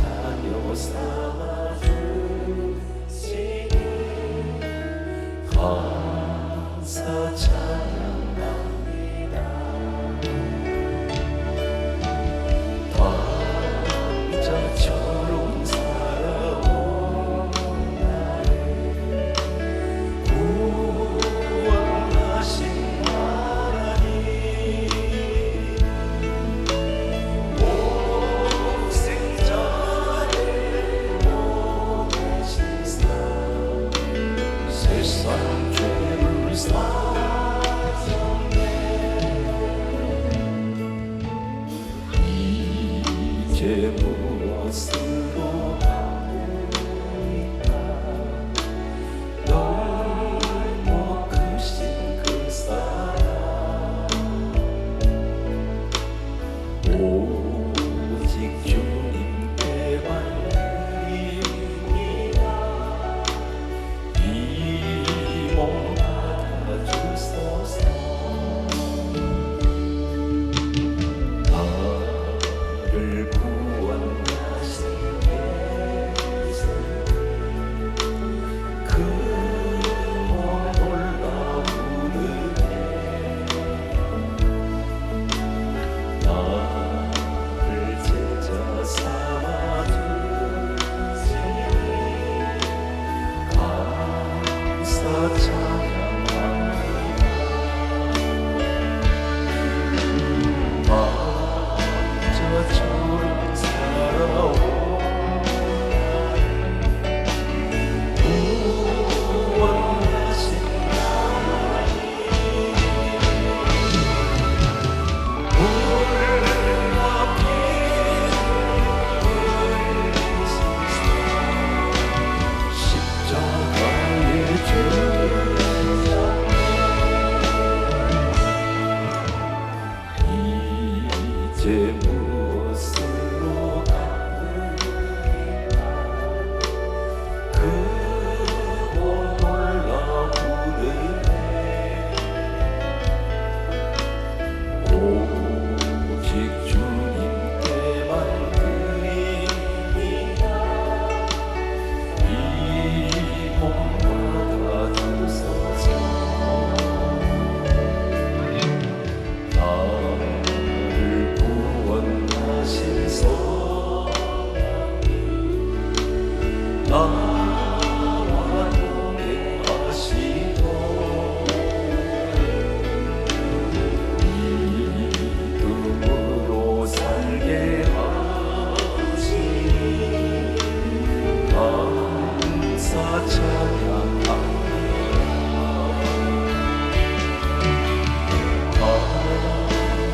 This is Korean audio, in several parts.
자녀 삼아주시니 감사 찬양합니다. 왕자처럼 살아온 나를 구원하신 하나님, 목생자를 보내시사 세상 죄를 사셨네. 이제 무엇으로 받으리까? 널 못 크신 그 사랑, 오직 주님께만 드립니다. 이 몸 받아주소서. 나를 구원하신 예수님, 그 몸 올라 부르네. 나를 제자 삼아주시니 감사 찬양합니다. 왕자처럼 살아온 구원하신 하나님, 물과 피를 흘리시사 십자가에 죽으셨네. 이제 무엇으로 갚으리까? 그 몸 올라 부르네. 오직 주님께만 드립니다. 이 몸 받아주소서. 나를 구원하신 성령님, 나와 동행하시고 믿음으로 살게 하시니 감사 찬양합니다.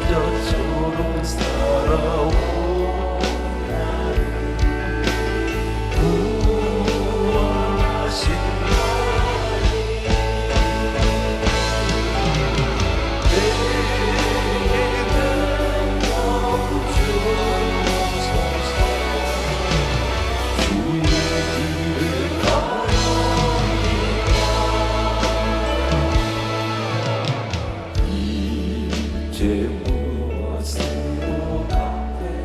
왕자처럼 살아온 나를 구원하신 하나님, 내게는 주옵소서. 주의 길을 가옵니다. 이제 무엇으로 갚으리까?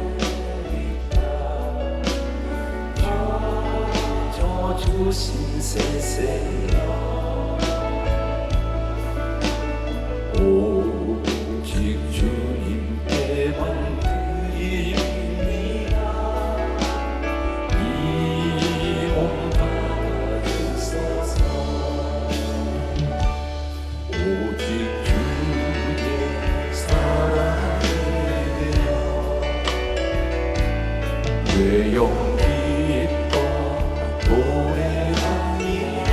주신 새 생명, 오직 주님께만 드립니다. 이 몸 받아주소서. 오직 주의 사랑을 외영 기뻐 노래합니다.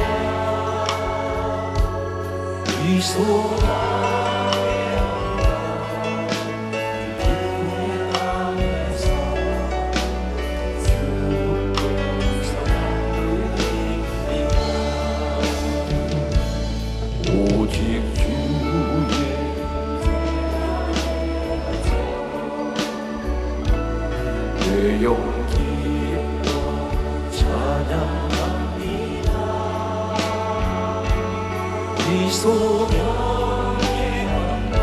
이 소망에 기쁨 땅에서 주께 사랑드립니다. 오직 주의 외영 기뻐 찬양합니다. 이 소명의 언덕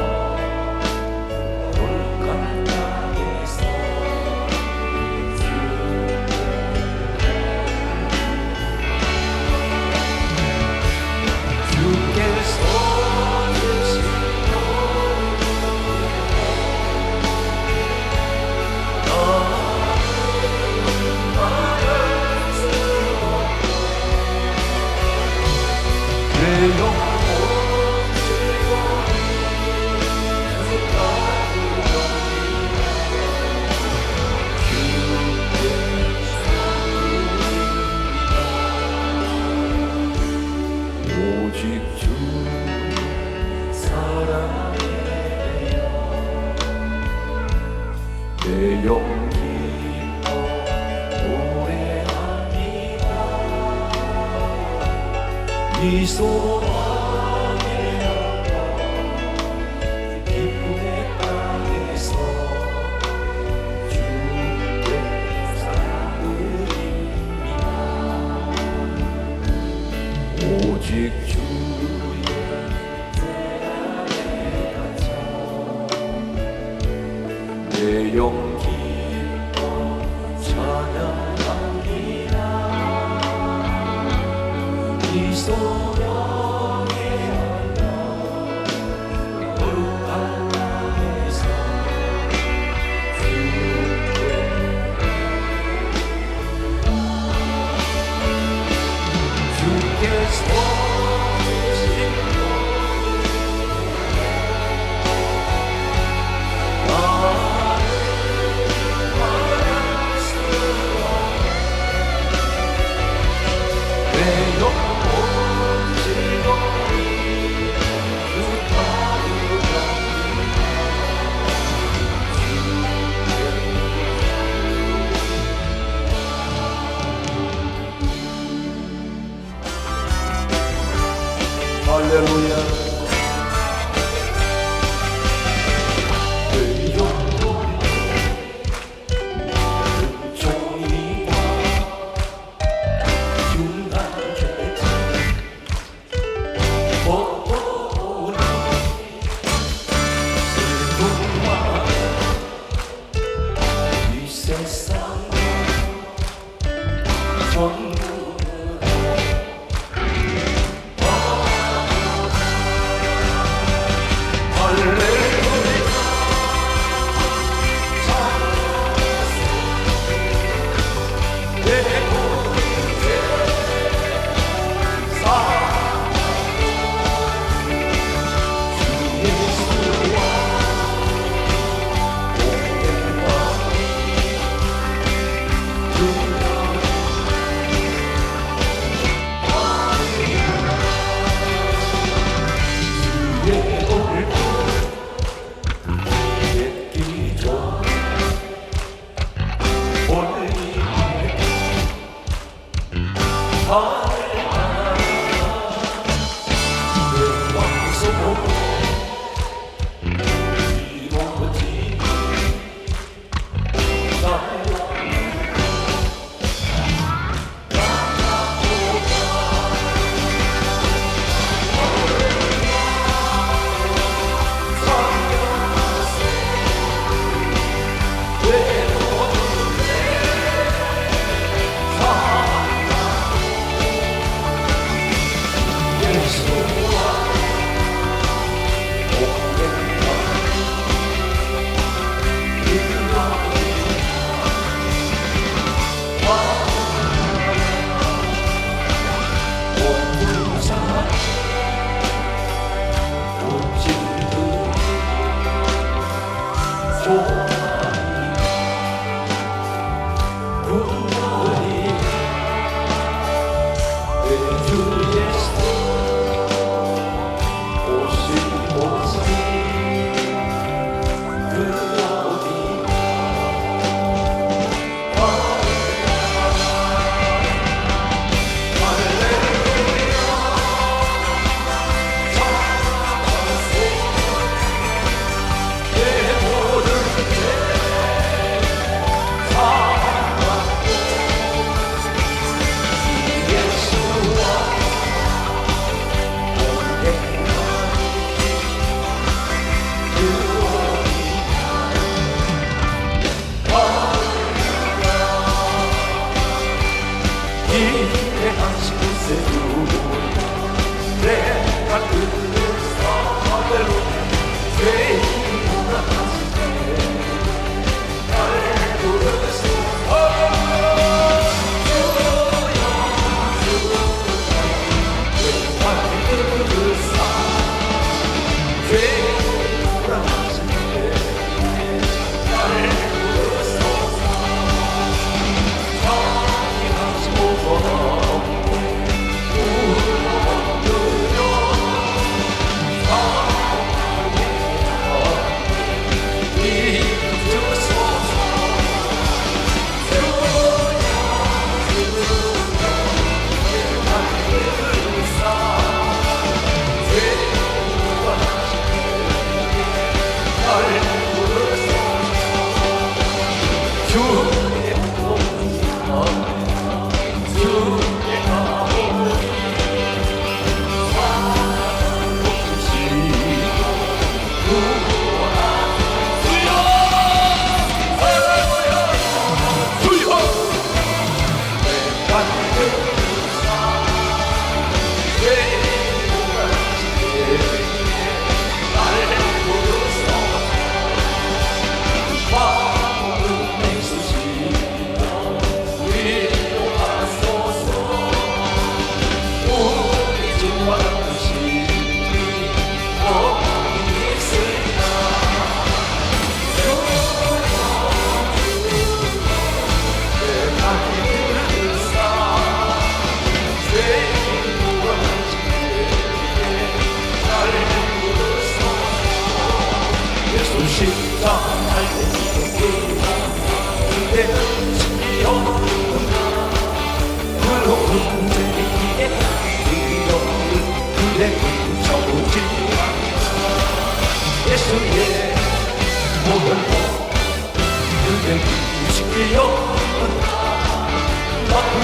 돌간 땅에서 주께 이 소망의 기쁨의 땅에서 주께 사랑을 드리리라. 오직 주의 제안에 갇혀 내 영 기뻐 찬양합니다. 이 소명의 언덕 거룩한 땅에서 주께 손으신 나를 말할 수 없네. 내 영혼 즐거이 주 따르갑니다. 할렐루야. 내 영혼 종이와 흉한 죄짐 벗어오니 슬픔과 이 세상 전부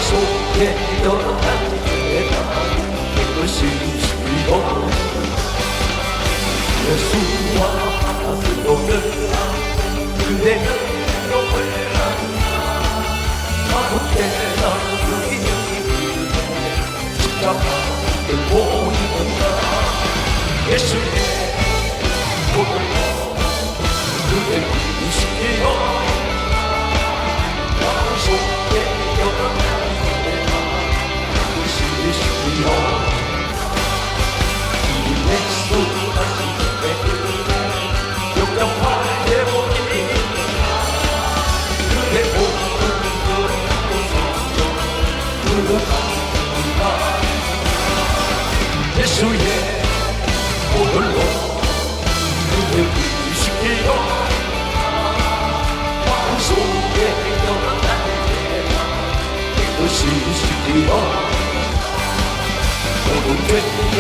속에 여러 단계가 깨끗이 쉬고 예수와 그로를 그대는 영을 마구대나 그의 십자가를 보이는가 예수의 보혈로 그의 이시여 속에 여러 단계가 깨끗이 쉬고 예수의 보혈로 그를 이시기여 마음 속에 여러 단계가 깨끗이 시기여 모든 죄에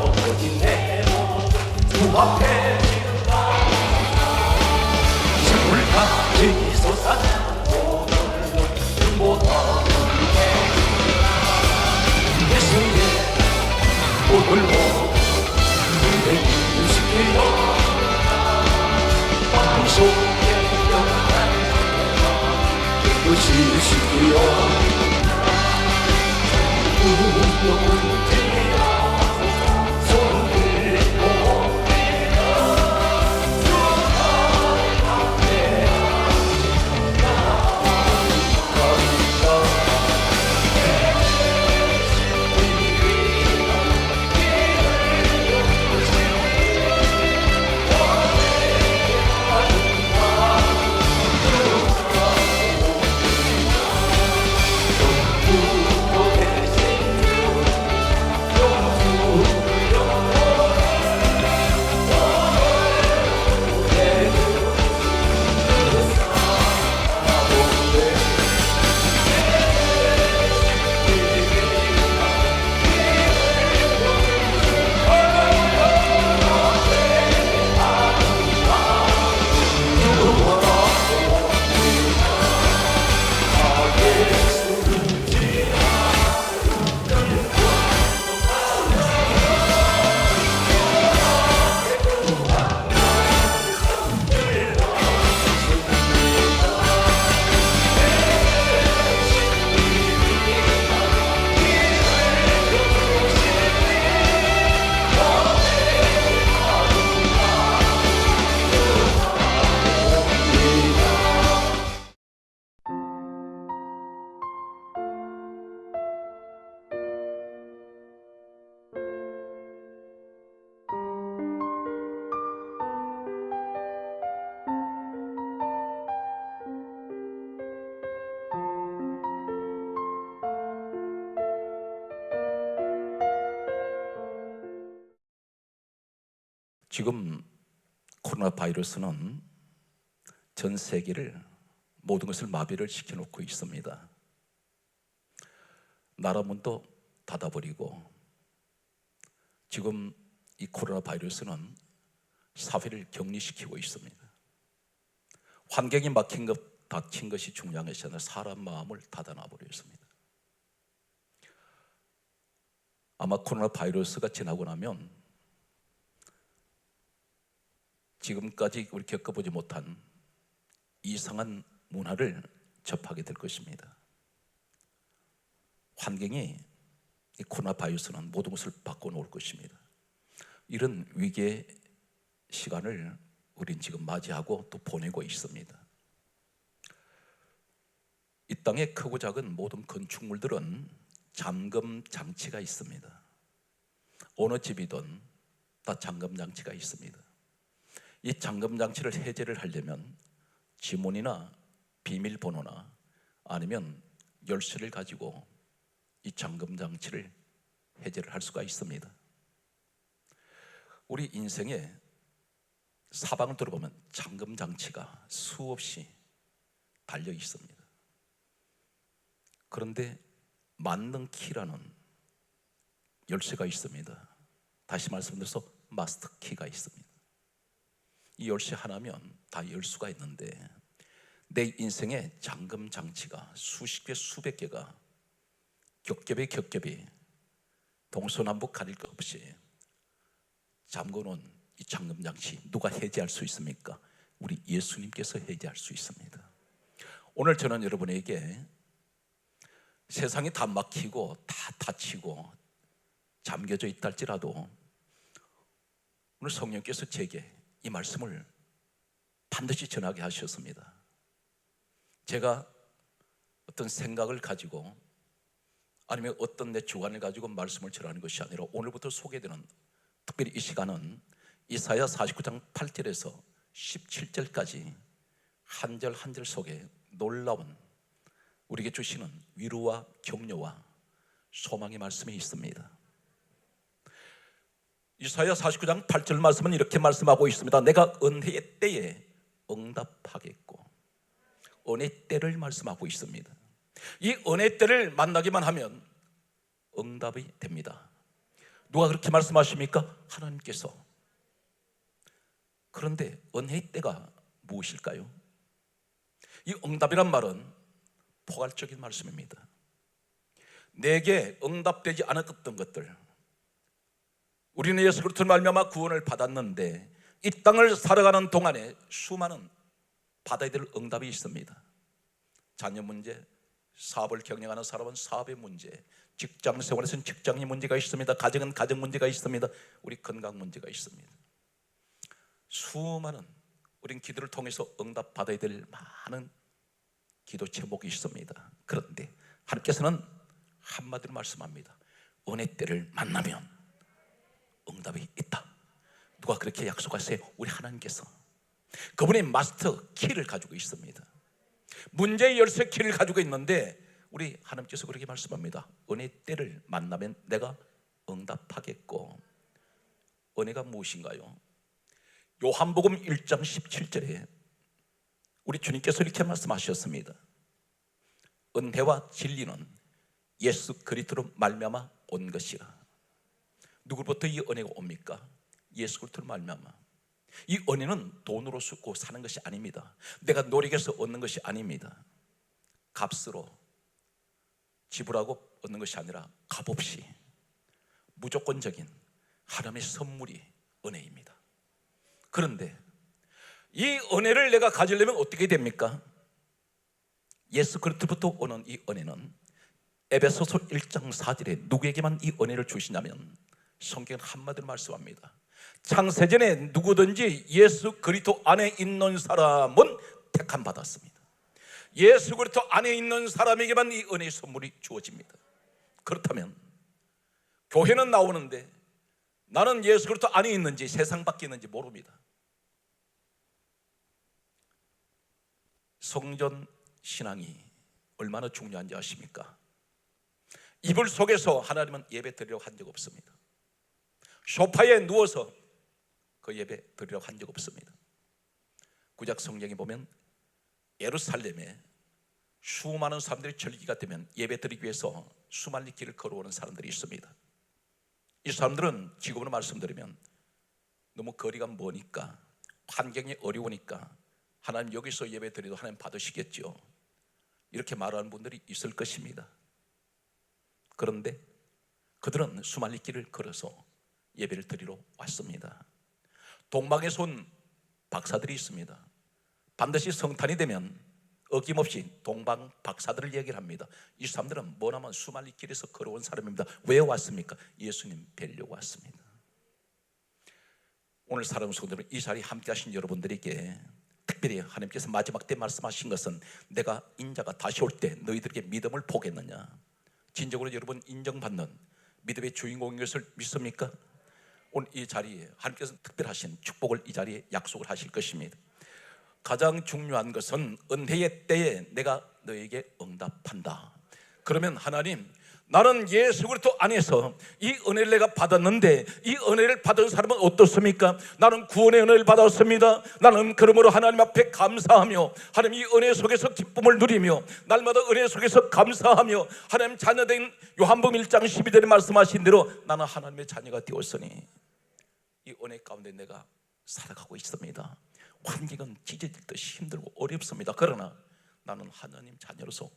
엎어진 내 몸 주 앞에 물같이 솟아나는 보혈로 모든 예수의 보혈로 그를 이시기여 마음 속에 여러 단계가 깨끗이 시기여 지금 코로나 바이러스는 전 세계를 모든 것을 마비를 시켜놓고 있습니다. 나라 문도 닫아버리고 지금 이 코로나 바이러스는 사회를 격리시키고 있습니다. 환경이 닫힌 것이 중요한 것이 아니라 사람 마음을 닫아놔버렸습니다. 아마 코로나 바이러스가 지나고 나면 지금까지 우리 겪어보지 못한 이상한 문화를 접하게 될 것입니다. 환경이 이 코로나 바이러스는 모든 것을 바꿔놓을 것입니다. 이런 위기의 시간을 우린 지금 맞이하고 또 보내고 있습니다. 이 땅의 크고 작은 모든 건축물들은 잠금 장치가 있습니다. 어느 집이든 다 잠금 장치가 있습니다. 이 잠금 장치를 해제를 하려면 지문이나 비밀번호나 아니면 열쇠를 가지고 이 잠금 장치를 해제를 할 수가 있습니다. 우리 인생에 사방을 돌아보면 잠금 장치가 수없이 달려 있습니다. 그런데 만능 키라는 열쇠가 있습니다. 다시 말씀드려서 마스터 키가 있습니다. 이 열쇠 하나면 다 열 수가 있는데 내 인생에 잠금 장치가 수십 개 수백 개가 겹겹이 동서남북 가릴 것 없이 잠궈놓은 이 잠금장치 누가 해제할 수 있습니까? 우리 예수님께서 해제할 수 있습니다. 오늘 저는 여러분에게 세상이 다 막히고 다 닫히고 잠겨져 있다 할지라도 오늘 성령께서 제게 이 말씀을 반드시 전하게 하셨습니다. 제가 어떤 생각을 가지고 아니면 어떤 내 주관을 가지고 말씀을 전하는 것이 아니라 오늘부터 소개되는, 특별히 이 시간은 이사야 49장 8절에서 17절까지 한 절 한 절 속에 놀라운 우리에게 주시는 위로와 격려와 소망의 말씀이 있습니다. 이사야 49장 8절 말씀은 이렇게 말씀하고 있습니다. 내가 은혜의 때에 응답하겠고, 은혜의 때를 말씀하고 있습니다. 이 은혜의 때를 만나기만 하면 응답이 됩니다. 누가 그렇게 말씀하십니까? 하나님께서. 그런데 은혜의 때가 무엇일까요? 이 응답이란 말은 포괄적인 말씀입니다. 내게 응답되지 않았던 것들, 우리는 예수 그리스도로 말미암아 구원을 받았는데 이 땅을 살아가는 동안에 수많은 받아야 될 응답이 있습니다. 자녀 문제, 사업을 경영하는 사람은 사업의 문제, 직장 생활에서는 직장의 문제가 있습니다. 가정은 가정 문제가 있습니다. 우리 건강 문제가 있습니다. 수많은 우린 기도를 통해서 응답 받아야 될 많은 기도 제목이 있습니다. 그런데 하나님께서는 한마디로 말씀합니다. 은혜 때를 만나면 응답이 있다. 누가 그렇게 약속하세요? 우리 하나님께서. 그분이 마스터 키를 가지고 있습니다. 문제의 열쇠 키를 가지고 있는데 우리 하나님께서 그렇게 말씀합니다. 은혜 때를 만나면 내가 응답하겠고. 은혜가 무엇인가요? 요한복음 1장 17절에 우리 주님께서 이렇게 말씀하셨습니다. 은혜와 진리는 예수 그리스도로 말미암아 온 것이라. 누구로부터 이 은혜가 옵니까? 예수 그리스도로 말미암아. 이 은혜는 돈으로 쓰고 사는 것이 아닙니다. 내가 노력해서 얻는 것이 아닙니다. 값으로 지불하고 얻는 것이 아니라 값없이 무조건적인 하나님의 선물이 은혜입니다. 그런데 이 은혜를 내가 가지려면 어떻게 됩니까? 예수 그리스도부터 오는 이 은혜는 에베소서 1장 4절에 누구에게만 이 은혜를 주시냐면 성경은 한마디로 말씀합니다. 창세전에 누구든지 예수 그리스도 안에 있는 사람은 택함 받았습니다. 예수 그리스도 안에 있는 사람에게만 이 은혜의 선물이 주어집니다. 그렇다면 교회는 나오는데 나는 예수 그리스도 안에 있는지 세상 밖에 있는지 모릅니다. 성전 신앙이 얼마나 중요한지 아십니까? 이불 속에서 하나님은 예배 드리려고 한 적 없습니다. 소파에 누워서 그 예배 드리려고 한 적 없습니다. 구약 성경에 보면 예루살렘에 수많은 사람들이 절기가 되면 예배 드리기 위해서 수많은 길을 걸어오는 사람들이 있습니다. 이 사람들은 지금으로 말씀드리면 너무 거리가 머니까, 환경이 어려우니까 하나님 여기서 예배 드려도 하나님 받으시겠죠, 이렇게 말하는 분들이 있을 것입니다. 그런데 그들은 수많은 길을 걸어서 예배를 드리러 왔습니다. 동방에서 온 박사들이 있습니다. 반드시 성탄이 되면 어김없이 동방 박사들을 얘기를 합니다. 이 사람들은 머나먼 수많은 길에서 걸어온 사람입니다. 왜 왔습니까? 예수님 뵈려고 왔습니다. 오늘 사랑하는 성도들, 이 자리에 함께 하신 여러분들에게 특별히 하나님께서 마지막 때 말씀하신 것은 내가 인자가 다시 올 때 너희들에게 믿음을 보겠느냐. 진정으로 여러분 인정받는 믿음의 주인공인 것을 믿습니까? 오늘 이 자리에 하나님께서 특별하신 축복을 이 자리에 약속을 하실 것입니다. 가장 중요한 것은 은혜의 때에 내가 너에게 응답한다. 그러면 하나님, 나는 예수 그리스도 안에서 이 은혜를 내가 받았는데 이 은혜를 받은 사람은 어떻습니까? 나는 구원의 은혜를 받았습니다. 나는 그러므로 하나님 앞에 감사하며 하나님 이 은혜 속에서 기쁨을 누리며 날마다 은혜 속에서 감사하며 하나님 자녀된 요한복음 1장 12절에 말씀하신 대로 나는 하나님의 자녀가 되었으니 이 은혜 가운데 내가 살아가고 있습니다. 환경은 찢어질 듯이 힘들고 어렵습니다. 그러나 나는 하나님 자녀로서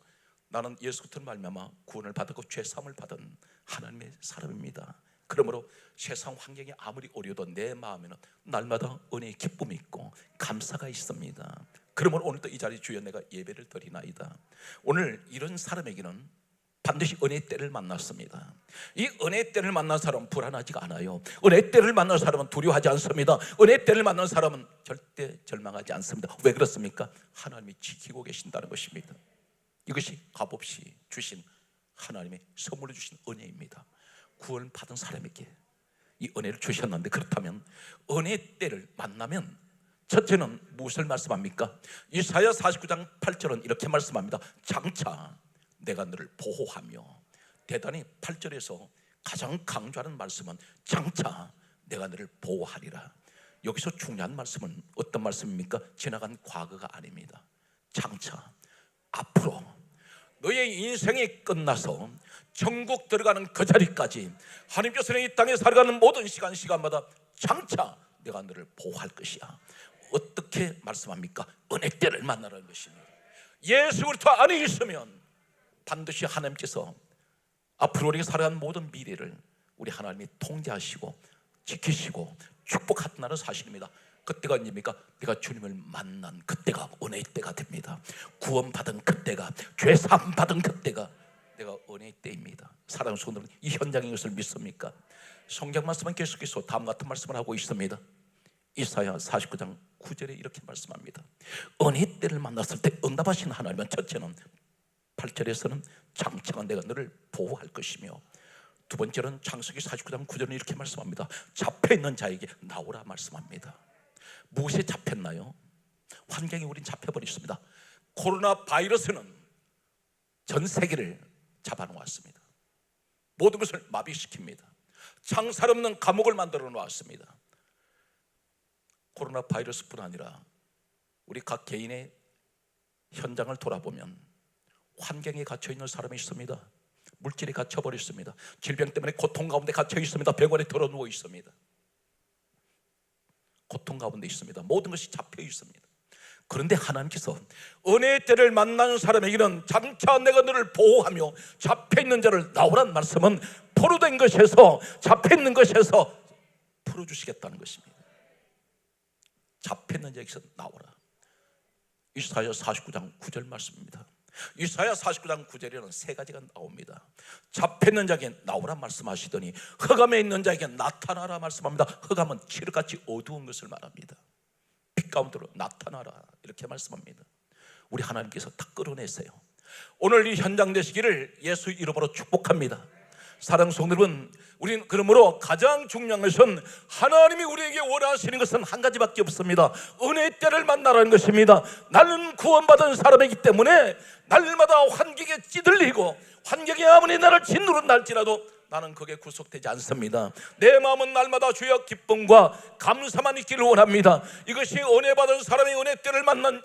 나는 예수 그리스도로 말미암아 구원을 받았고 죄 사함을 받은 하나님의 사람입니다. 그러므로 세상 환경이 아무리 어려도 내 마음에는 날마다 은혜의 기쁨이 있고 감사가 있습니다. 그러므로 오늘도 이 자리 주여 내가 예배를 드리나이다. 오늘 이런 사람에게는 반드시 은혜의 때를 만났습니다. 이 은혜의 때를 만난 사람은 불안하지가 않아요. 은혜의 때를 만난 사람은 두려워하지 않습니다. 은혜의 때를 만난 사람은 절대 절망하지 않습니다. 왜 그렇습니까? 하나님이 지키고 계신다는 것입니다. 이것이 값없이 주신 하나님의 선물로 주신 은혜입니다. 구원을 받은 사람에게 이 은혜를 주셨는데, 그렇다면 은혜의 때를 만나면 첫째는 무엇을 말씀합니까? 이사야 49장 8절은 이렇게 말씀합니다. 장차 내가 너를 보호하며, 대단히 8절에서 가장 강조하는 말씀은 장차 내가 너를 보호하리라. 여기서 중요한 말씀은 어떤 말씀입니까? 지나간 과거가 아닙니다. 장차, 앞으로 너의 인생이 끝나서 천국 들어가는 그 자리까지 하나님께서는 이 땅에 살아가는 모든 시간마다 장차 내가 너를 보호할 것이야. 어떻게 말씀합니까? 은혜 때를 만나라는 것입니다. 예수 그리스도 안에 있으면 반드시 하나님께서 앞으로 우리가 살아가는 모든 미래를 우리 하나님이 통제하시고 지키시고 축복하신다는 사실입니다. 그때가 언제입니까? 내가 주님을 만난 그때가 은혜의 때가 됩니다. 구원받은 그때가, 죄사함 받은 그때가 내가 은혜의 때입니다. 사랑하는 성도들, 이 현장인 것을 믿습니까? 성경 말씀은 계속해서 다음 같은 말씀을 하고 있습니다. 이사야 49장 9절에 이렇게 말씀합니다. 은혜의 때를 만났을 때 응답하신 하나님은 첫째는 8절에서는 장차가 내가 너를 보호할 것이며, 두 번째는 창세기 49장 9절은 이렇게 말씀합니다. 잡혀있는 자에게 나오라 말씀합니다. 무엇에 잡혔나요? 환경이 우린 잡혀버렸습니다. 코로나 바이러스는 전 세계를 잡아놓았습니다. 모든 것을 마비시킵니다. 창살 없는 감옥을 만들어 놓았습니다. 코로나 바이러스뿐 아니라 우리 각 개인의 현장을 돌아보면 환경에 갇혀있는 사람이 있습니다. 물질에 갇혀버렸습니다. 질병 때문에 고통 가운데 갇혀 있습니다. 병원에 들어 누워 있습니다. 고통 가운데 있습니다. 모든 것이 잡혀 있습니다. 그런데 하나님께서 은혜의 때를 만나는 사람에게는 장차 내가 너를 보호하며 잡혀있는 자를 나오란 말씀은 포로된 것에서, 잡혀있는 것에서 풀어주시겠다는 것입니다. 잡혀있는 자에게서 나오라. 이사야 49장 9절 말씀입니다. 이사야 49장 9절에는 세 가지가 나옵니다. 잡혀있는 자에게 나오라 말씀하시더니 흑암에 있는 자에게 나타나라 말씀합니다. 흑암은 칠흑같이 어두운 것을 말합니다. 빛 가운데로 나타나라 이렇게 말씀합니다. 우리 하나님께서 다 끌어내세요. 오늘 이 현장 되시기를 예수 이름으로 축복합니다. 사랑하는 성도 여러분, 우리는 그러므로 가장 중요한 것은 하나님이 우리에게 원하시는 것은 한 가지밖에 없습니다. 은혜의 때를 만나라는 것입니다. 나는 구원받은 사람이기 때문에 날마다 환경에 찌들리고 환경이 아무리 나를 짓누른날지라도 나는 그게 구속되지 않습니다. 내 마음은 날마다 주여 기쁨과 감사만 있기를 원합니다. 이것이 은혜 받은 사람의 은혜 때를 만난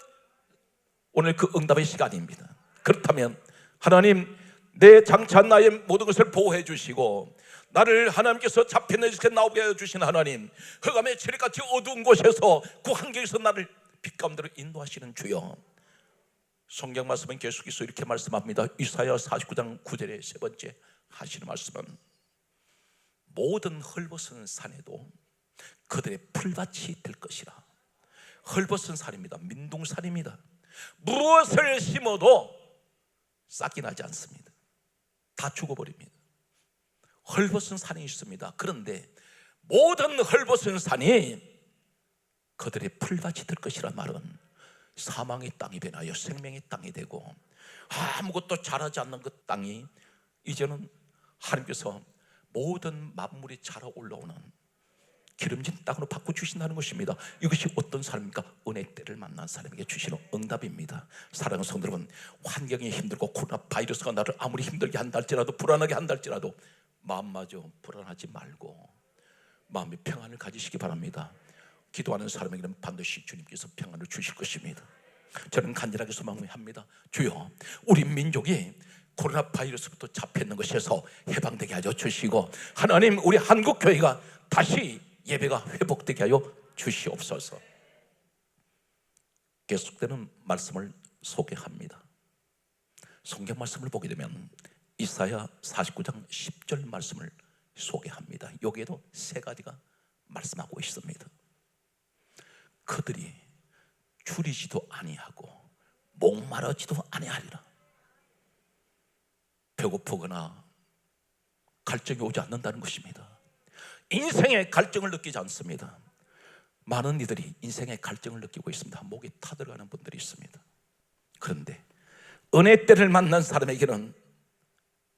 오늘 그 응답의 시간입니다. 그렇다면 하나님, 내 장차 나의 모든 것을 보호해 주시고 나를 하나님께서 잡혀내 이렇게 나오게 해주신 하나님, 흑암의 칠흑같이 어두운 곳에서 그 환경에서 나를 빛 가운데로 인도하시는 주여, 성경 말씀은 계속해서 이렇게 말씀합니다. 이사야 49장 9절의 세 번째 하시는 말씀은 모든 헐벗은 산에도 그들의 풀밭이 될 것이라. 헐벗은 산입니다. 민둥산입니다. 무엇을 심어도 싹이 나지 않습니다. 다 죽어버립니다. 헐벗은 산이 있습니다. 그런데 모든 헐벗은 산이 그들의 풀밭이 될 것이란 말은 사망의 땅이 변하여 생명의 땅이 되고 아무것도 자라지 않는 그 땅이 이제는 하나님께서 모든 만물이 자라 올라오는 기름진 땅으로 바꿔주신다는 것입니다. 이것이 어떤 사람입니까? 은혜 때를 만난 사람에게 주시는 응답입니다. 사랑하는 성도 여러분, 환경이 힘들고 코로나 바이러스가 나를 아무리 힘들게 한다 할지라도, 불안하게 한다 할지라도 마음마저 불안하지 말고 마음의 평안을 가지시기 바랍니다. 기도하는 사람에게는 반드시 주님께서 평안을 주실 것입니다. 저는 간절하게 소망합니다. 주여, 우리 민족이 코로나 바이러스부터 잡혀있는 것에서 해방되게 하여 주시고, 하나님, 우리 한국교회가 다시 예배가 회복되게 하여 주시옵소서. 계속되는 말씀을 소개합니다. 성경 말씀을 보게 되면 이사야 49장 10절 말씀을 소개합니다. 여기에도 세 가지가 말씀하고 있습니다. 그들이 줄이지도 아니하고 목마르지도 아니하리라. 배고프거나 갈증이 오지 않는다는 것입니다. 인생의 갈증을 느끼지 않습니다. 많은 이들이 인생의 갈증을 느끼고 있습니다. 목이 타들어가는 분들이 있습니다. 그런데 은혜 때를 만난 사람에게는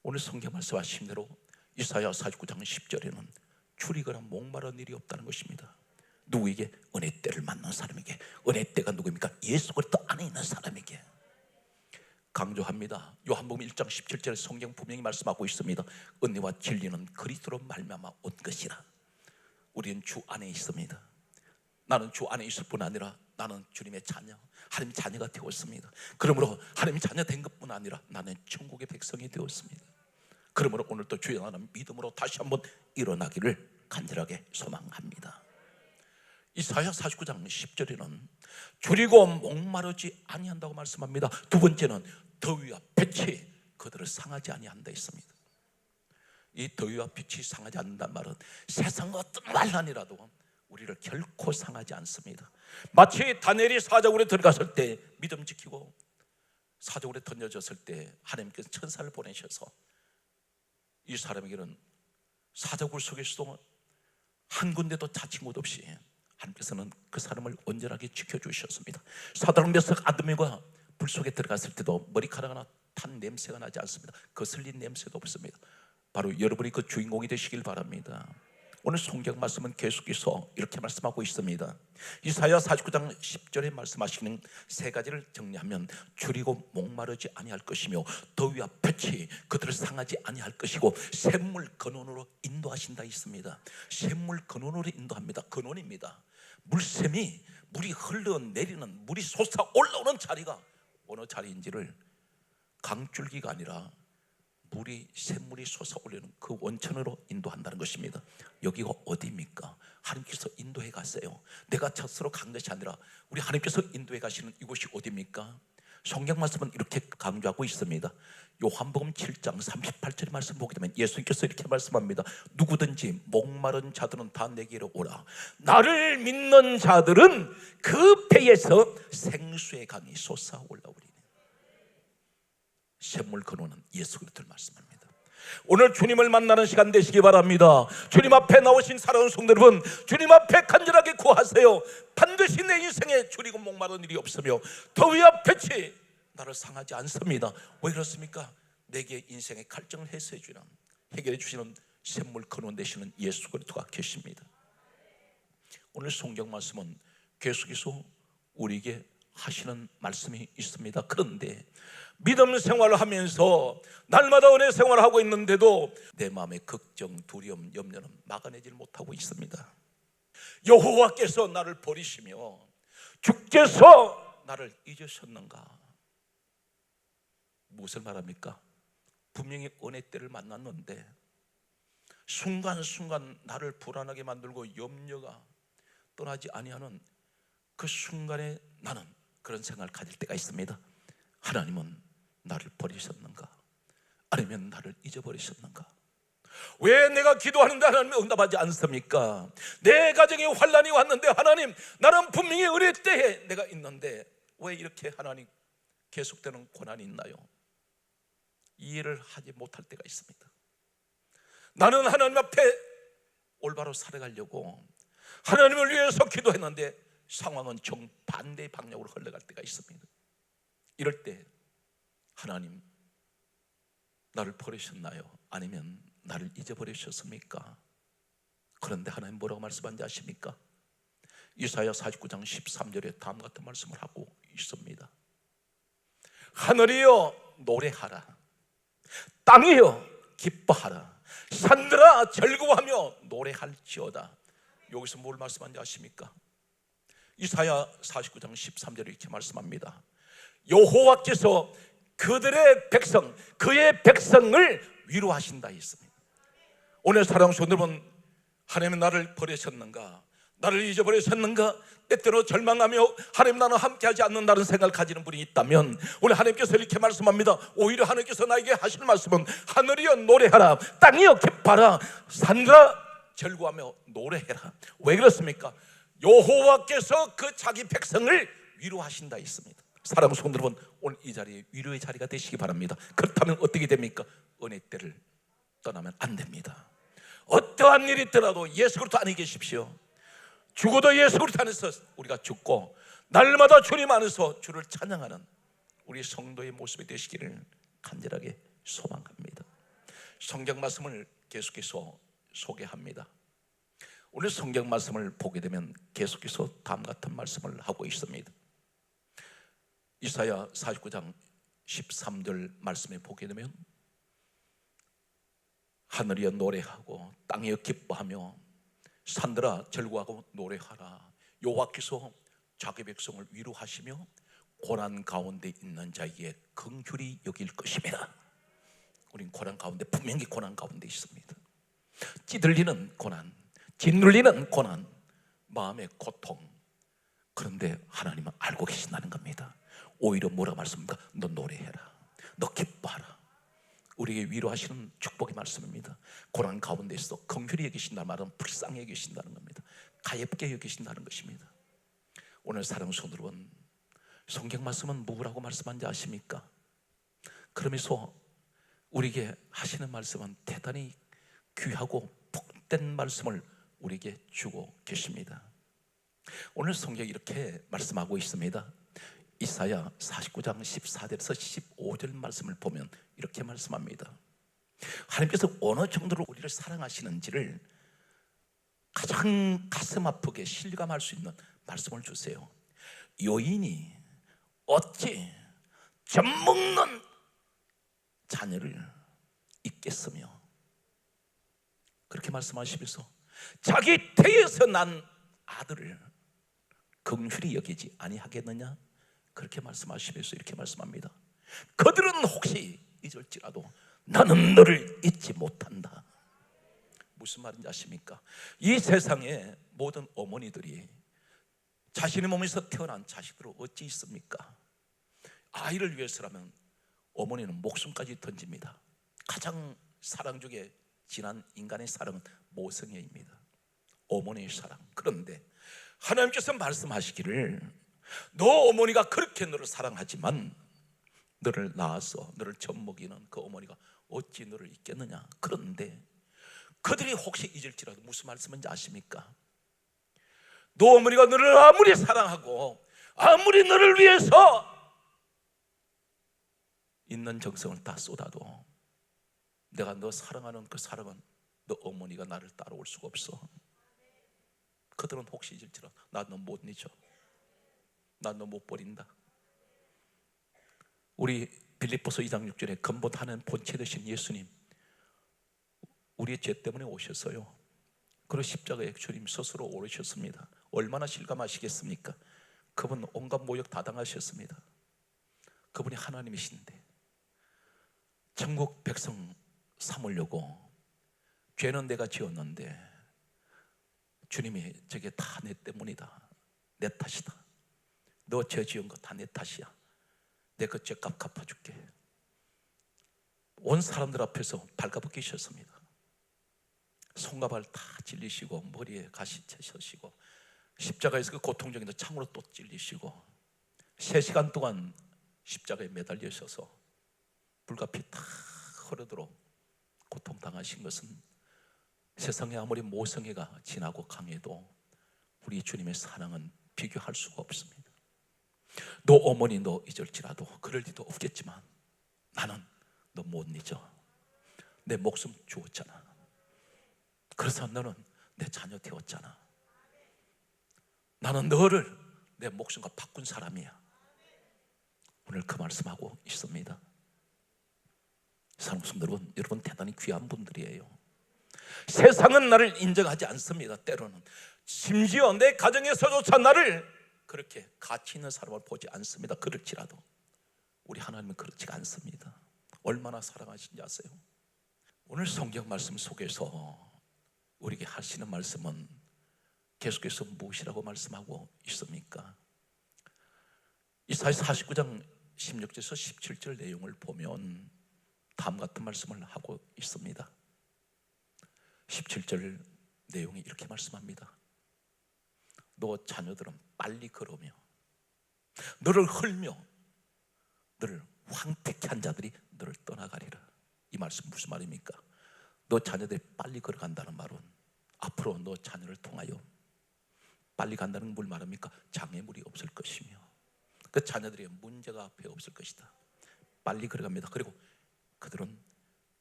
오늘 성경 말씀하신 대로 이사야 49장 10절에는 줄이거나 목마른 일이 없다는 것입니다. 누구에게? 은혜 때를 만난 사람에게. 은혜 때가 누구입니까? 예수 그리스도 안에 있는 사람에게. 강조합니다. 요한복음 1장 17절에 성경 분명히 말씀하고 있습니다. 은혜와 진리는 그리스도로 말미암아 온 것이라. 우리는 주 안에 있습니다. 나는 주 안에 있을 뿐 아니라 나는 주님의 자녀, 하나님의 자녀가 되었습니다. 그러므로 하나님의 자녀 된 것뿐 아니라 나는 천국의 백성이 되었습니다. 그러므로 오늘도 주여 나는 믿음으로 다시 한번 일어나기를 간절하게 소망합니다. 이사야 49장 10절에는 줄이고 목마르지 아니한다고 말씀합니다. 두 번째는 더위와 빛이 그들을 상하지 아니한다 했습니다. 이 더위와 빛이 상하지 않는다는 말은 세상 어떤 환난이라도 우리를 결코 상하지 않습니다. 마치 다니엘이 사자굴에 들어갔을 때 믿음 지키고 사자굴에 던져졌을 때 하나님께서 천사를 보내셔서 이 사람에게는 사자굴 속에서도 한 군데도 다친 곳 없이 하나님께서는 그 사람을 온전하게 지켜주셨습니다. 사드락 메삭 아벳네고가 불 속에 들어갔을 때도 머리카락 하나 탄 냄새가 나지 않습니다. 거슬린 냄새도 없습니다. 바로 여러분이 그 주인공이 되시길 바랍니다. 오늘 성경 말씀은 계속해서 이렇게 말씀하고 있습니다. 이사야 49장 10절에 말씀하시는 세 가지를 정리하면 줄이고 목마르지 아니할 것이며 더위와 볕이 그들을 상하지 아니할 것이고 샘물 근원으로 인도하신다 있습니다. 샘물 근원으로 인도합니다. 근원입니다. 물샘이 물이 흘러내리는 물이 솟아 올라오는 자리가 어느 자리인지를 강줄기가 아니라 물이 샘물이 솟아오르는 그 원천으로 인도한다는 것입니다. 여기가 어디입니까? 하나님께서 인도해 가세요. 내가 스스로 간 것이 아니라 우리 하나님께서 인도해 가시는 이곳이 어디입니까? 성경 말씀은 이렇게 강조하고 있습니다. 요한복음 7장 38절의 말씀 보게 되면 예수님께서 이렇게 말씀합니다. 누구든지 목마른 자들은 다 내게로 오라. 나를 믿는 자들은 그 배에서 생수의 강이 솟아 올라오리니. 샘물 근원은 예수 그리스도를 말씀합니다. 오늘 주님을 만나는 시간 되시기 바랍니다. 주님 앞에 나오신 사랑하는 성도 여러분, 주님 앞에 간절하게 구하세요. 반드시 내 인생에 줄이고 목마른 일이 없으며 더위와 볕이 나를 상하지 않습니다. 왜 그렇습니까? 내게 인생의 갈증을 해소해 주는, 해결해 주시는 샘물 근원 되시는 예수 그리스도가 계십니다. 오늘 성경 말씀은 계속해서 우리에게 하시는 말씀이 있습니다. 그런데 믿음 생활을 하면서 날마다 은혜 생활을 하고 있는데도 내 마음의 걱정, 두려움, 염려는 막아내질 못하고 있습니다. 여호와께서 나를 버리시며 주께서 나를 잊으셨는가? 무엇을 말합니까? 분명히 은혜 때를 만났는데 순간순간 나를 불안하게 만들고 염려가 떠나지 아니하는 그 순간에 나는 그런 생각을 가질 때가 있습니다. 하나님은 나를 버리셨는가? 아니면 나를 잊어버리셨는가? 왜 내가 기도하는데 하나님이 응답하지 않습니까? 내 가정에 환난이 왔는데 하나님, 나는 분명히 은혜 때에 내가 있는데 왜 이렇게 하나님 계속되는 고난이 있나요? 이해를 하지 못할 때가 있습니다. 나는 하나님 앞에 올바로 살아가려고 하나님을 위해서 기도했는데 상황은 정반대의 방향으로 흘러갈 때가 있습니다. 이럴 때 하나님, 나를 버리셨나요? 아니면 나를 잊어버리셨습니까? 그런데 하나님 뭐라고 말씀하는지 아십니까? 이사야 49장 13절에 다음 같은 말씀을 하고 있습니다. 하늘이여 노래하라, 땅이여 기뻐하라, 산들아 즐거워하며 노래할지어다. 여기서 뭘 말씀하는지 아십니까? 이사야 49장 13절에 이렇게 말씀합니다. 여호와께서 그들의 백성, 그의 백성을 위로하신다 했습니다. 오늘 사랑하는 성도 여러분, 하나님은 나를 버리셨는가? 나를 잊어버리셨는가? 때때로 절망하며 하나님 나는 함께하지 않는다는 생각을 가지는 분이 있다면 오늘 하나님께서 이렇게 말씀합니다. 오히려 하나님께서 나에게 하실 말씀은 하늘이여 노래하라, 땅이여 기뻐하라, 산들아 절구하며 노래해라. 왜 그렇습니까? 여호와께서 그 자기 백성을 위로하신다 했습니다. 사랑하는 성도 여러분, 오늘 이 자리에 위로의 자리가 되시기 바랍니다. 그렇다면 어떻게 됩니까? 은혜 때를 떠나면 안 됩니다. 어떠한 일이 있더라도 예수 그리스도 안에 계십시오. 죽어도 예수 그리스도 안에서 우리가 죽고 날마다 주님 안에서 주를 찬양하는 우리 성도의 모습이 되시기를 간절하게 소망합니다. 성경 말씀을 계속해서 소개합니다. 오늘 성경 말씀을 보게 되면 계속해서 다음 같은 말씀을 하고 있습니다. 이사야 49장 13절 말씀에 보게 되면 하늘이여 노래하고 땅이여 기뻐하며 산들아 절구하고 노래하라. 여호와께서 자기 백성을 위로하시며 고난 가운데 있는 자에게 긍휼히 여길 것입니다. 우린 고난 가운데, 분명히 고난 가운데 있습니다. 찌들리는 고난, 짓눌리는 고난, 마음의 고통. 그런데 하나님은 알고 계신다는 겁니다. 오히려 뭐라고 말씀합니까? 너 노래해라, 너 기뻐하라. 우리에게 위로하시는 축복의 말씀입니다. 고난 가운데 있어 긍휼히 여기신다는 말은 불쌍히 여기신다는 겁니다. 가엾게 여기신다는 것입니다. 오늘 사랑하는 성도 여러분, 성경 말씀은 뭐라고 말씀한지 아십니까? 그러면서 우리에게 하시는 말씀은 대단히 귀하고 복된 말씀을 우리에게 주고 계십니다. 오늘 성경이 이렇게 말씀하고 있습니다. 이사야 49장 14절에서 15절 말씀을 보면 이렇게 말씀합니다. 하나님께서 어느 정도로 우리를 사랑하시는지를 가장 가슴 아프게 실감할 수 있는 말씀을 주세요. 여인이 어찌 젖먹는 자녀를 잊겠으며, 그렇게 말씀하시면서 자기 태에서 난 아들을 긍휼히 여기지 아니하겠느냐, 그렇게 말씀하시면서 이렇게 말씀합니다. 그들은 혹시 잊을지라도 나는 너를 잊지 못한다. 무슨 말인지 아십니까? 이 세상에 모든 어머니들이 자신의 몸에서 태어난 자식들을 어찌 있습니까? 아이를 위해서라면 어머니는 목숨까지 던집니다. 가장 사랑 중에 진한 인간의 사랑은 모성애입니다. 어머니의 사랑. 그런데 하나님께서 말씀하시기를 너 어머니가 그렇게 너를 사랑하지만 너를 낳아서 너를 젖먹이는 그 어머니가 어찌 너를 잊겠느냐. 그런데 그들이 혹시 잊을지라도 무슨 말씀인지 아십니까? 너 어머니가 너를 아무리 사랑하고 아무리 너를 위해서 있는 정성을 다 쏟아도 내가 너 사랑하는 그 사랑은 너 어머니가 나를 따라올 수가 없어. 그들은 혹시 잊을지라도 나 너 못 잊어, 나 너 못 버린다. 우리 빌립보서 2장 6절에 근본 하나님 본체 되신 예수님, 우리의 죄 때문에 오셨어요. 그리고 십자가에 주님 스스로 오르셨습니다. 얼마나 실감하시겠습니까? 그분 온갖 모욕 다 당하셨습니다. 그분이 하나님이신데 천국 백성 삼으려고 죄는 내가 지었는데 주님이 저게 다 내 때문이다, 내 탓이다, 너 죄 지은 거 다 내 탓이야, 내가 그 죄값 갚아줄게. 온 사람들 앞에서 발가벗기셨습니다. 손과 발 다 찔리시고 머리에 가시 채셔시고 십자가에서 그 고통적인 창으로 또 찔리시고 3시간 동안 십자가에 매달리셔서 불과 피 다 흐르도록 고통당하신 것은 세상에 아무리 모성애가 진하고 강해도 우리 주님의 사랑은 비교할 수가 없습니다. 너 어머니 너 잊을지라도 그럴 리도 없겠지만 나는 너 못 잊어. 내 목숨 주었잖아. 그래서 너는 내 자녀 되었잖아. 나는 너를 내 목숨과 바꾼 사람이야. 오늘 그 말씀하고 있습니다. 사랑하는 여러분, 여러분 대단히 귀한 분들이에요. 세상은 나를 인정하지 않습니다. 때로는 심지어 내 가정에서조차 나를 그렇게 가치 있는 사람을 보지 않습니다. 그럴지라도 우리 하나님은 그렇지가 않습니다. 얼마나 사랑하신지 아세요? 오늘 성경 말씀 속에서 우리에게 하시는 말씀은 계속해서 무엇이라고 말씀하고 있습니까? 이사야 49장 16절에서 17절 내용을 보면 다음 같은 말씀을 하고 있습니다. 17절 내용이 이렇게 말씀합니다. 너 자녀들은 빨리 걸으며 너를 헐며 너를 황폐케 한 자들이 너를 떠나가리라. 이 말씀 무슨 말입니까? 너 자녀들이 빨리 걸어간다는 말은 앞으로 너 자녀를 통하여 빨리 간다는 뭘 말합니까? 장애물이 없을 것이며 그 자녀들의 문제가 앞에 없을 것이다. 빨리 걸어갑니다. 그리고 그들은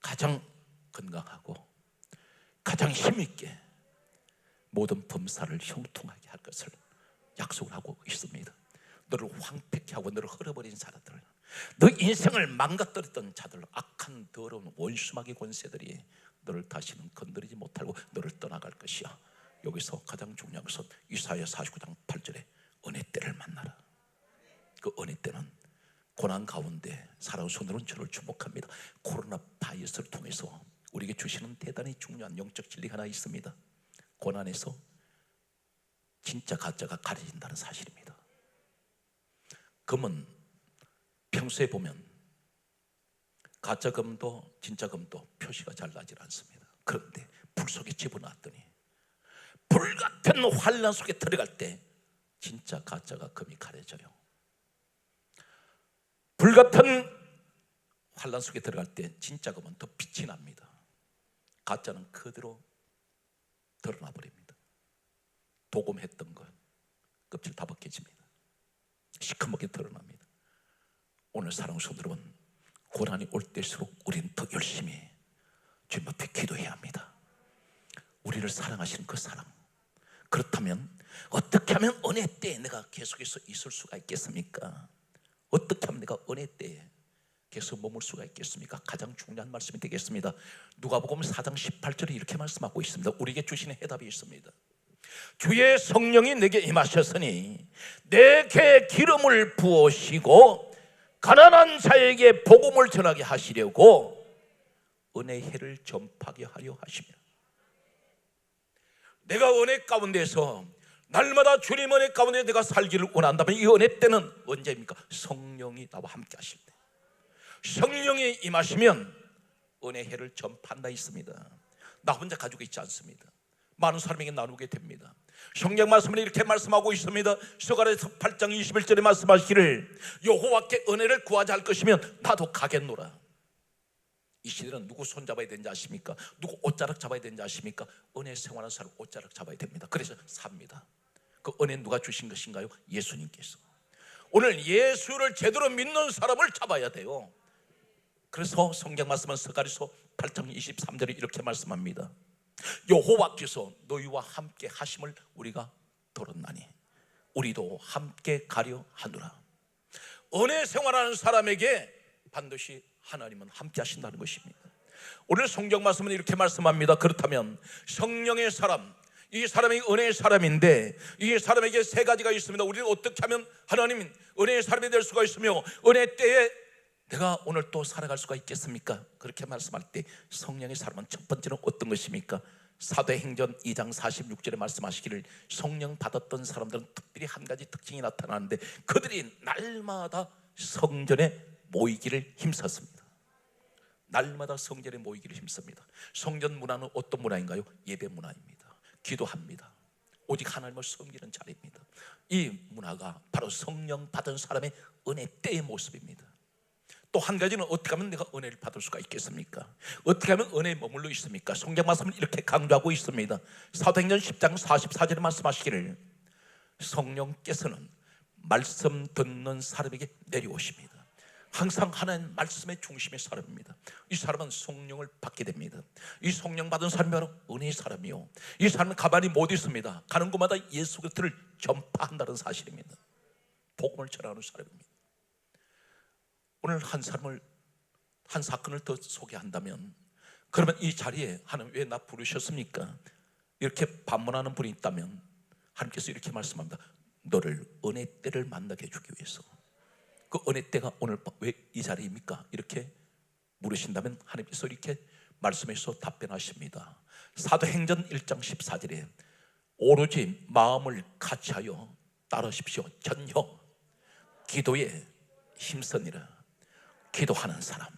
가장 건강하고 가장 힘있게 모든 범사를 형통하게 할 것을 약속을 하고 있습니다. 너를 황폐케 하고 너를 흘러버린 자들, 너 인생을 망가뜨렸던 자들, 악한 더러운 원수마귀 권세들이 너를 다시는 건드리지 못하고 너를 떠나갈 것이야. 여기서 가장 중요한 것은 이사야 49장 8절에 은혜 때를 만나라. 그 은혜 때는 고난 가운데 살아온 손으로는 저를 주목합니다. 코로나 바이러스를 통해서 우리에게 주시는 대단히 중요한 영적 진리가 하나 있습니다. 고난에서 진짜 가짜가 가려진다는 사실입니다. 금은 평소에 보면 가짜 금도 진짜 금도 표시가 잘 나질 않습니다. 그런데 불 속에 집어넣었더니 불같은 환란 속에 들어갈 때 진짜 가짜가 금이 가려져요. 불같은 환란 속에 들어갈 때 진짜 금은 더 빛이 납니다. 가짜는 그대로 드러나 버립니다. 도금했던 것 껍질 다 벗겨집니다. 시커멓게 드러납니다. 오늘 사랑하는 성도 여러분, 고난이 올 때일수록 우리는 더 열심히 주님 앞에 기도해야 합니다. 우리를 사랑하시는 그 사랑, 그렇다면 어떻게 하면 은혜 때에 내가 계속해서 있을 수가 있겠습니까? 어떻게 하면 내가 은혜 때에 계속 머물 수가 있겠습니까? 가장 중요한 말씀이 되겠습니다. 누가복음 4장 18절에 이렇게 말씀하고 있습니다. 우리에게 주시는 해답이 있습니다. 주의 성령이 내게 임하셨으니 내게 기름을 부으시고 가난한 자에게 복음을 전하게 하시려고 은혜의 해를 전파하게 하려 하시며, 내가 은혜 가운데서 날마다 주님 은혜 가운데 내가 살기를 원한다면 이 은혜 때는 언제입니까? 성령이 나와 함께 하실 때. 성령이 임하시면 은혜의 해를 전파한다 있습니다. 나 혼자 가지고 있지 않습니다. 많은 사람에게 나누게 됩니다. 성경 말씀은 이렇게 말씀하고 있습니다. 스가랴서 8장 21절에 말씀하시기를 여호와께 은혜를 구하자 할 것이면 나도 가겠노라. 이 시대는 누구 손 잡아야 되는지 아십니까? 누구 옷자락 잡아야 되는지 아십니까? 은혜 생활하는 사람 옷자락 잡아야 됩니다. 그래서 삽니다. 그 은혜 누가 주신 것인가요? 예수님께서. 오늘 예수를 제대로 믿는 사람을 잡아야 돼요. 그래서 성경 말씀은 스가랴서 8장 23절에 이렇게 말씀합니다. 여호와께서 너희와 함께 하심을 우리가 들었나니 우리도 함께 가려 하노라. 은혜 생활하는 사람에게 반드시 하나님은 함께 하신다는 것입니다. 오늘 성경 말씀은 이렇게 말씀합니다. 그렇다면 성령의 사람, 이 사람이 은혜의 사람인데 이 사람에게 세 가지가 있습니다. 우리는 어떻게 하면 하나님 은혜의 사람이 될 수가 있으며 은혜 때에 내가 오늘 또 살아갈 수가 있겠습니까? 그렇게 말씀할 때 성령의 사람은 첫 번째는 어떤 것입니까? 사도행전 2장 46절에 말씀하시기를 성령 받았던 사람들은 특별히 한 가지 특징이 나타나는데 그들이 날마다 성전에 모이기를 힘썼습니다. 날마다 성전에 모이기를 힘씁니다. 성전 문화는 어떤 문화인가요? 예배 문화입니다. 기도합니다. 오직 하나님을 섬기는 자리입니다. 이 문화가 바로 성령 받은 사람의 은혜 때의 모습입니다. 또 한 가지는 어떻게 하면 내가 은혜를 받을 수가 있겠습니까? 어떻게 하면 은혜에 머물러 있습니까? 성경 말씀은 이렇게 강조하고 있습니다. 사도행전 10장 44절에 말씀하시기를 성령께서는 말씀 듣는 사람에게 내려오십니다. 항상 하나님 말씀의 중심의 사람입니다. 이 사람은 성령을 받게 됩니다. 이 성령 받은 사람이 바로 은혜의 사람이요, 이 사람은 가만히 못 있습니다. 가는 곳마다 예수 그리스도를 전파한다는 사실입니다. 복음을 전하는 사람입니다. 오늘 한 사람을, 한 사건을 더 소개한다면, 그러면 이 자리에 하나님 왜 나 부르셨습니까? 이렇게 반문하는 분이 있다면 하나님께서 이렇게 말씀합니다. 너를 은혜 때를 만나게 해주기 위해서. 그 은혜 때가 오늘 왜 이 자리입니까? 이렇게 물으신다면 하나님께서 이렇게 말씀해서 답변하십니다. 사도행전 1장 14절에 오로지 마음을 같이하여 따르십시오. 전혀 기도에 힘쓰니라. 기도하는 사람,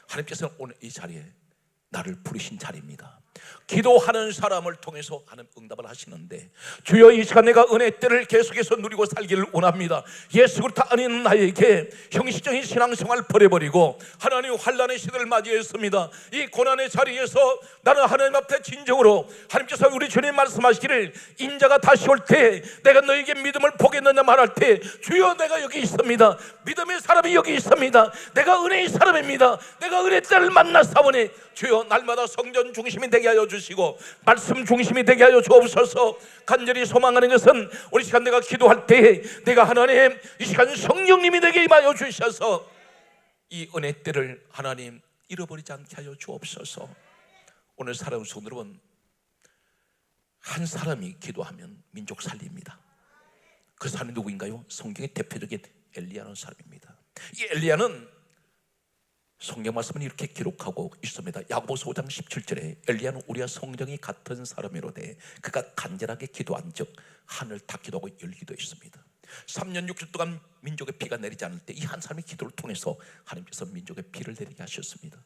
하나님께서는 오늘 이 자리에 나를 부르신 자리입니다. 기도하는 사람을 통해서 하나님 응답을 하시는데, 주여 이 시간 내가 은혜 때를 계속해서 누리고 살기를 원합니다. 예수 그리스도 안에 나에게 형식적인 신앙생활 버려버리고 하나님 환난의 시대를 맞이했습니다. 이 고난의 자리에서 나는 하나님 앞에 진정으로, 하나님께서 우리 주님 말씀하시기를 인자가 다시 올 때 내가 너에게 믿음을 보겠느냐 말할 때, 주여 내가 여기 있습니다. 믿음의 사람이 여기 있습니다. 내가 은혜의 사람입니다. 내가 은혜 때를 만났사오니 주여 날마다 성전 중심이 되게 하여 주시고 말씀 중심이 되게 하여 주옵소서. 간절히 소망하는 것은 우리 시간 내가 기도할 때 내가 하나님 이 시간 성령님이 내게 임하여 주셔서 이 은혜 때를 하나님 잃어버리지 않게 하여 주옵소서. 오늘 사랑하는 성도 여러분, 한 사람이 기도하면 민족 살립니다. 그 사람이 누구인가요? 성경의 대표적인 엘리야라는 사람입니다. 이 엘리야는 성경 말씀은 이렇게 기록하고 있습니다. 야고보서 5장 17절에 엘리야는 우리와 성령이 같은 사람이로되 그가 간절하게 기도한 즉 하늘 닫기도 하고 열기도 했습니다. 3년 6주 동안 민족의 비가 내리지 않을 때 이 한 사람의 기도를 통해서 하나님께서 민족의 비를 내리게 하셨습니다.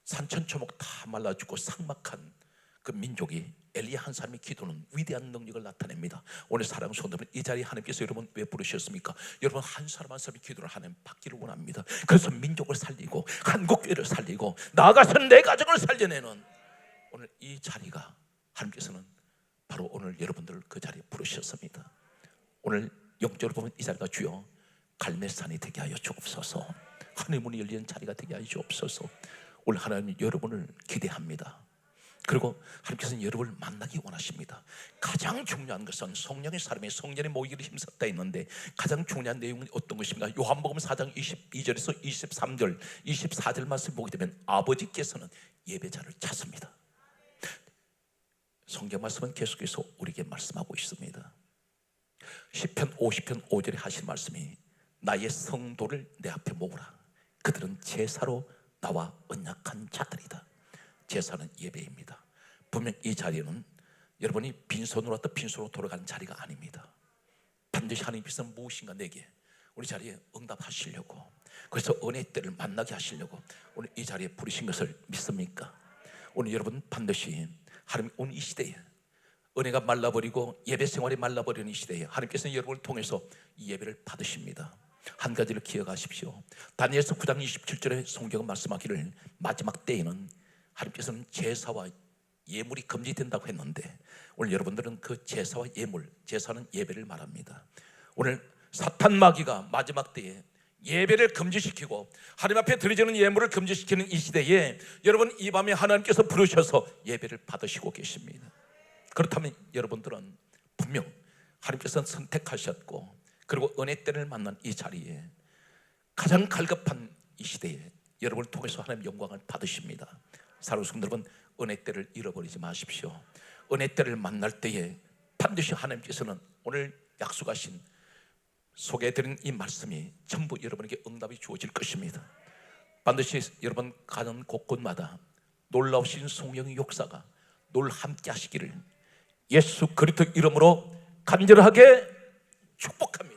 산천초목 다 말라 죽고 삭막한 그 민족이 엘리야 한 사람의 기도는 위대한 능력을 나타냅니다. 오늘 사랑하는 성도들, 이 자리에 하나님께서 여러분 왜 부르셨습니까? 여러분 한 사람 한 사람의 기도를 하나님 받기를 원합니다. 그래서 민족을 살리고 한국교회를 살리고 나아가서 내 가정을 살려내는 오늘 이 자리가, 하나님께서는 바로 오늘 여러분들을 그 자리에 부르셨습니다. 오늘 영적으로 보면 이 자리가 주여 갈매산이 되게 하여 주옵소서. 하늘의 문이 열리는 자리가 되게 하여 주옵소서. 오늘 하나님 여러분을 기대합니다. 그리고 하나님께서는 여러분을 만나기 원하십니다. 가장 중요한 것은 성령의 사람이 성령의 모이기를 힘썼다 했는데 가장 중요한 내용은 어떤 것입니까? 요한복음 4장 22절에서 23절 24절 말씀 보게 되면 아버지께서는 예배자를 찾습니다. 성경 말씀은 계속해서 우리에게 말씀하고 있습니다. 시편 50편 5절에 하신 말씀이 나의 성도를 내 앞에 모으라. 그들은 제사로 나와 언약한 자들이다. 제사는 예배입니다. 분명 이 자리는 여러분이 빈손으로 왔다 빈손으로 돌아가는 자리가 아닙니다. 반드시 하나님께서 무엇인가 내게 우리 자리에 응답하시려고, 그래서 은혜 때를 만나게 하시려고 오늘 이 자리에 부르신 것을 믿습니까? 오늘 여러분 반드시 하나님 오늘 이 시대에 은혜가 말라버리고 예배 생활이 말라버리는 이 시대에 하나님께서는 여러분을 통해서 이 예배를 받으십니다. 한 가지를 기억하십시오. 다니엘서 9장 27절에 성경은 말씀하기를 마지막 때에는 하나님께서는 제사와 예물이 금지된다고 했는데 오늘 여러분들은 그 제사와 예물, 제사는 예배를 말합니다. 오늘 사탄 마귀가 마지막 때에 예배를 금지시키고 하나님 앞에 드려지는 예물을 금지시키는 이 시대에 여러분 이 밤에 하나님께서 부르셔서 예배를 받으시고 계십니다. 그렇다면 여러분들은 분명 하나님께서 선택하셨고 그리고 은혜 때를 만난 이 자리에 가장 갈급한 이 시대에 여러분을 통해서 하나님 영광을 받으십니다. 사랑하는 성도 여러분, 은혜 때를 잃어버리지 마십시오. 은혜 때를 만날 때에 반드시 하나님께서는 오늘 약속하신 소개해드린 이 말씀이 전부 여러분에게 응답이 주어질 것입니다. 반드시 여러분 가는 곳곳마다 놀라우신 성령의 역사가 늘 함께 하시기를 예수 그리스도 이름으로 간절하게 축복합니다.